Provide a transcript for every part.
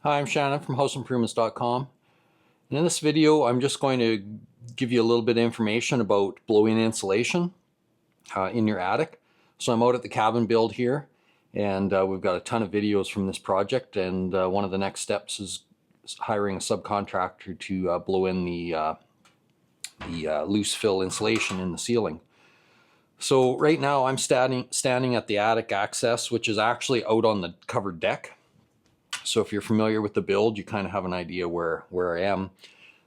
Hi, I'm Shannon from houseimprovements.com. And in this video, I'm just going to give you a little bit of information about blow-in insulation in your attic. So I'm out at the cabin build here, and we've got a ton of videos from this project, and one of the next steps is hiring a subcontractor to blow in the loose fill insulation in the ceiling. So right now I'm standing at the attic access, which is actually out on the covered deck. So if you're familiar with the build, you kind of have an idea where I am.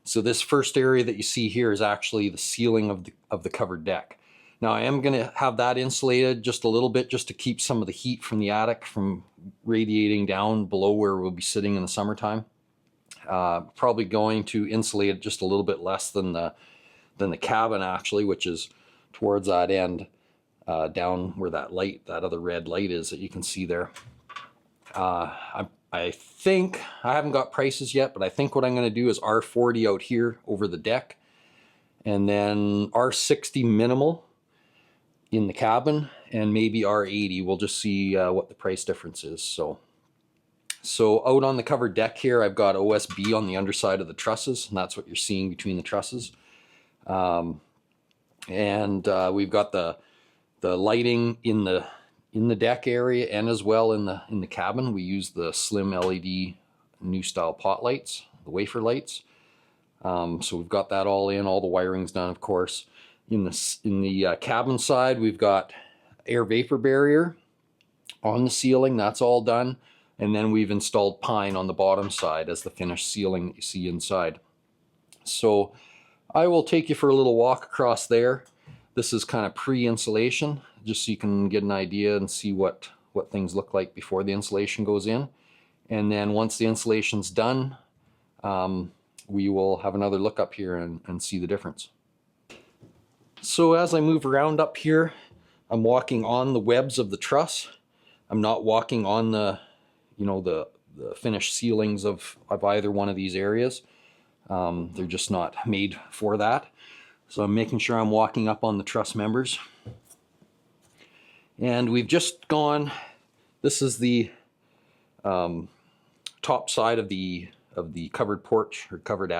So this first area that you see here is actually the ceiling of the covered deck. Now I am going to have that insulated just a little bit, just to keep some of the heat from the attic from radiating down below where we'll be sitting in the summertime. Probably going to insulate it just a little bit less than the cabin actually, which is towards that end, down where that light, that other red light is that you can see there. I think, I haven't got prices yet, but I think what I'm going to do is R40 out here over the deck, and then R60 minimal in the cabin, and maybe R80. We'll just see what the price difference is. So out on the covered deck here, I've got OSB on the underside of the trusses, and that's what you're seeing between the trusses. And we've got the lighting in the deck area, and as well in the cabin. We use the slim LED new style pot lights, the wafer lights. So we've got that all in, all the wiring's done, of course. In the cabin side, we've got air vapor barrier on the ceiling. That's all done. And then we've installed pine on the bottom side as the finished ceiling that you see inside. So I will take you for a little walk across there. This is kind of pre-insulation, just so you can get an idea and see what things look like before the insulation goes in. And then once the insulation's done, we will have another look up here and see the difference. So as I move around up here, I'm walking on the webs of the truss. I'm not walking on the finished ceilings of either one of these areas. They're just not made for that. So I'm making sure I'm walking up on the truss members. And we've just gone, this is the top side of the covered porch, or covered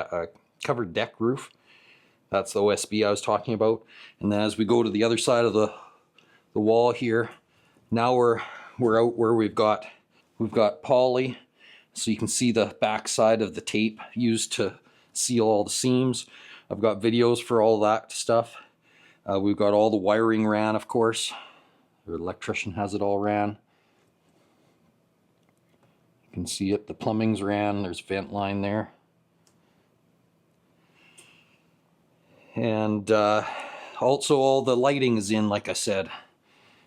deck roof. That's the OSB I was talking about. And then as we go to the other side of the wall here, now we're out where we've got poly, so you can see the back side of the tape used to seal all the seams. I've got videos for all that stuff. We've got all the wiring ran, of course. The electrician has it all ran. You can see it, the plumbing's ran, there's a vent line there. And also all the lighting is in, like I said.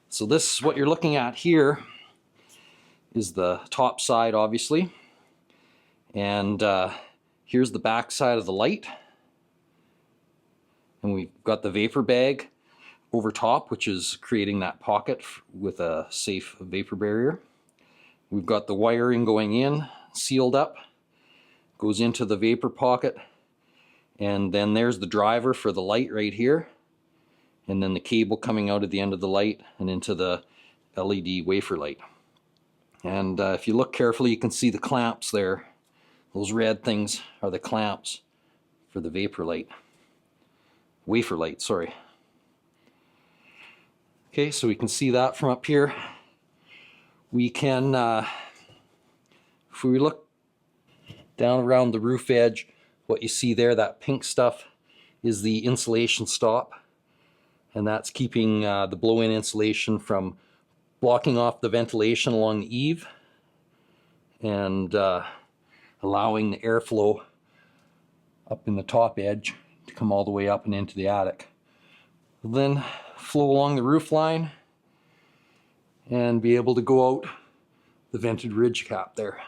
So this, what you're looking at here, is the top side, obviously. And here's the back side of the light. And we've got the vapor bag over top, which is creating that pocket with a safe vapor barrier. We've got the wiring going in, sealed up, goes into the vapor pocket, and then there's the driver for the light right here, and then the cable coming out at the end of the light and into the LED wafer light. And if you look carefully, you can see the clamps there. Those red things are the clamps for the vapor light. Wafer light, sorry. Okay, so we can see that from up here. We can, if we look down around the roof edge, what you see there, that pink stuff, is the insulation stop. And that's keeping the blow-in insulation from blocking off the ventilation along the eave and allowing the airflow up in the top edge to come all the way up and into the attic. We'll then flow along the roof line and be able to go out the vented ridge cap there.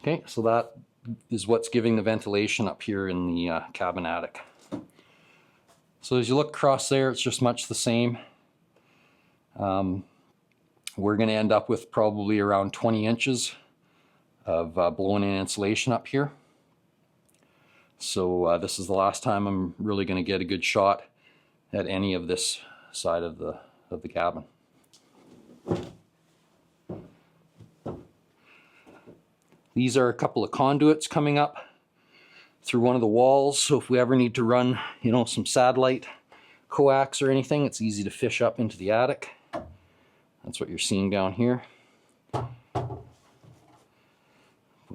Okay, so that is what's giving the ventilation up here in the cabin attic. So as you look across there, it's just much the same. We're going to end up with probably around 20 inches of blown-in insulation up here. So this is the last time I'm really going to get a good shot at any of this side of the cabin. These are a couple of conduits coming up through one of the walls, so if we ever need to run, you know, some satellite coax or anything, it's easy to fish up into the attic. That's what you're seeing down here.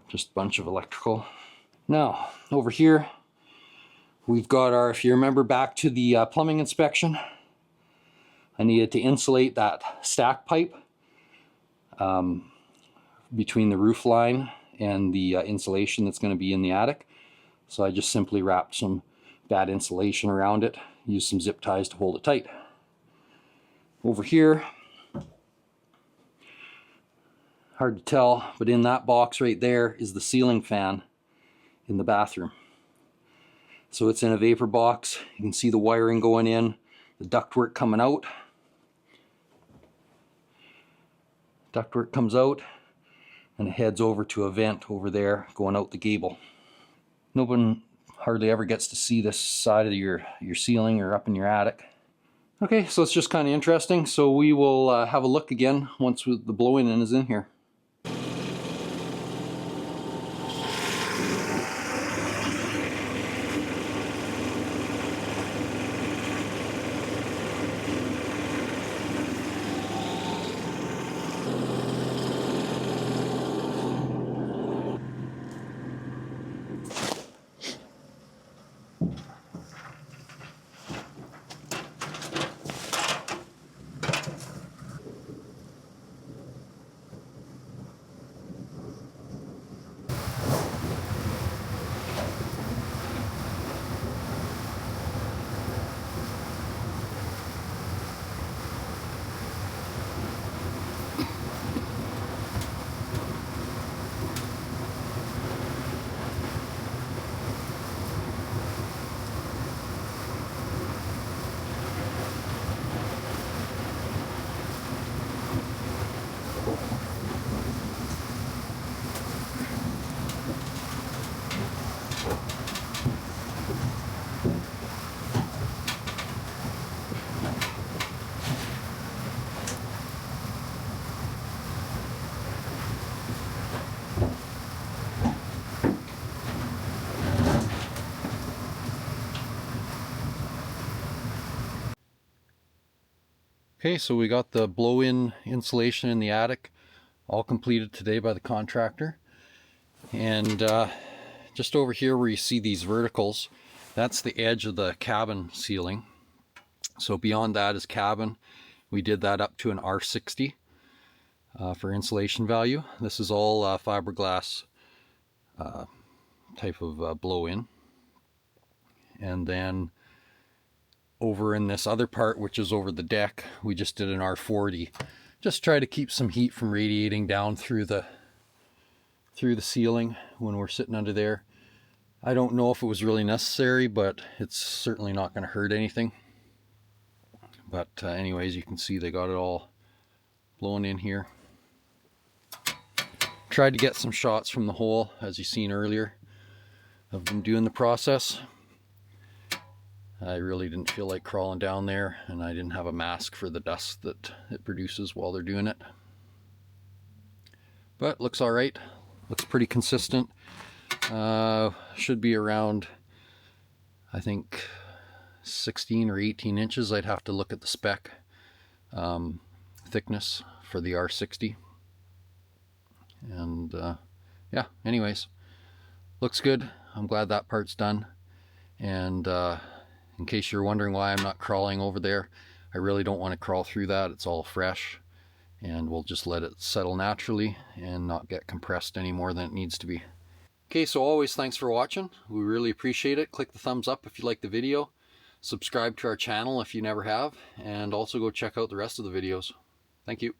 Just a bunch of electrical. Now, over here, we've got our, if you remember back to the plumbing inspection, I needed to insulate that stack pipe between the roof line and the insulation that's going to be in the attic. So I just simply wrapped some bad insulation around it, used some zip ties to hold it tight. Over here, hard to tell, but in that box right there is the ceiling fan in the bathroom. So it's in a vapor box. You can see the wiring going in, the ductwork coming out. Ductwork comes out and it heads over to a vent over there going out the gable. No one hardly ever gets to see this side of your ceiling or up in your attic. Okay, so it's just kind of interesting. So we will have a look again once the blow-in is in here. Okay, so we got the blow-in insulation in the attic all completed today by the contractor. And just over here where you see these verticals, that's the edge of the cabin ceiling. So beyond that is cabin. We did that up to an R60 for insulation value. This is all fiberglass type of blow-in. And then over in this other part, which is over the deck, we just did an R40. Just try to keep some heat from radiating down through the ceiling when we're sitting under there. I don't know if it was really necessary, but it's certainly not going to hurt anything. But anyways, you can see they got it all blown in here. Tried to get some shots from the hole, as you seen earlier, of them doing the process. I really didn't feel like crawling down there, and I didn't have a mask for the dust that it produces while they're doing it. But looks all right. Looks pretty consistent. Should be around, I think, 16 or 18 inches. I'd have to look at the spec thickness for the R60. And yeah, anyways, looks good. I'm glad that part's done. And in case you're wondering why I'm not crawling over there, I really don't want to crawl through that. It's all fresh, and we'll just let it settle naturally and not get compressed any more than it needs to be. Okay, so always thanks for watching. We really appreciate it. Click the thumbs up if you like the video. Subscribe to our channel if you never have, and also go check out the rest of the videos. Thank you.